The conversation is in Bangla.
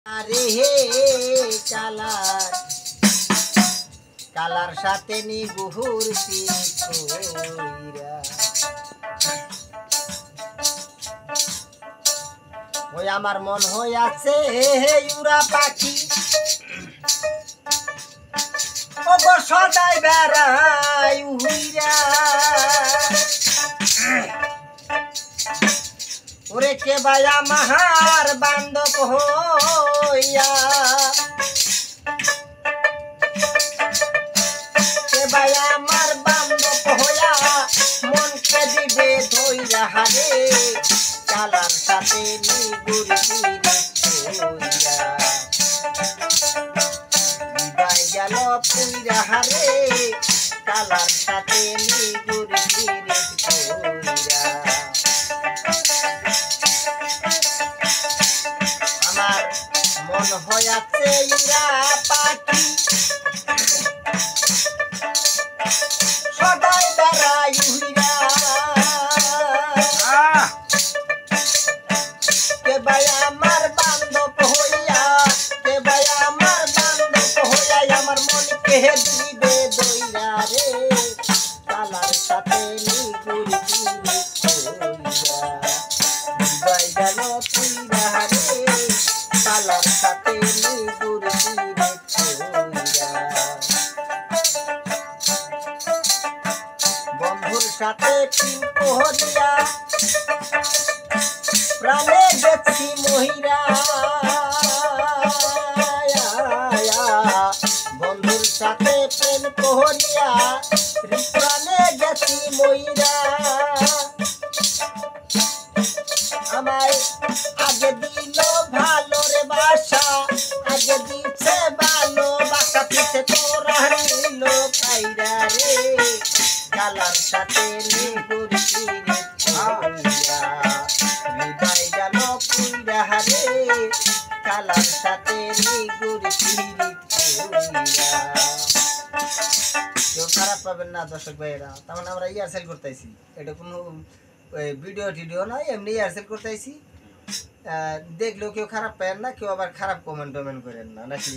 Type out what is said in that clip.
আরে হে কালার কালার সাথে নি গুহুর কইরা ওই আমার মন হইয়াছে উড়া পাখি ও গো সদাই বেড়াই উইরা ওরে কে বায়া মাহার বান্ধব হইয়া কে বায়া আমার বান্ধব হইয়া মনকে দিবে ধইরা হারে কালার সাথে নিগুর কইরা বিদায় গেল পুইরা হারে কালার সাথে নিগুর কইরা আমার মন হইয়াছে উড়া পাখি সদাই বেড়াই উইরা কে ভাই আমার বান্ধব হইয়া কে ভাই আমার বান্ধব হইয়া আমার মনকে দিবে দইরা রে কালার সাথে নিগুর বিদায় গেল পুইরা রে কালার সাথে নিগুর বন্ধুর সাথে প্রেম করিয়া প্রাণে গেছি মহিরা বন্ধুর সাথে প্রেম করিয়া প্রাণে গেছি মহিরা আমায় আগে দিল ভালো রে বাসা আগে দিচ্ছে ভালো বাসা পিছে তোরা নিল পাইরা রে কালার সাথে নিগুর বিদায় গেল পুইরা রে কালার সাথে নিগুর কেউ খারাপ পাবেন না দর্শক ভাইয়েরা তার মানে আমরা ইয়ারসেল করতেছি এটা কোনো ভিডিও নয় এমনি ইয়ারসেল করতেছি দেখলেও কেউ খারাপ পাবেন না কেউ আবার খারাপ কমেন্ট করেন না নাকি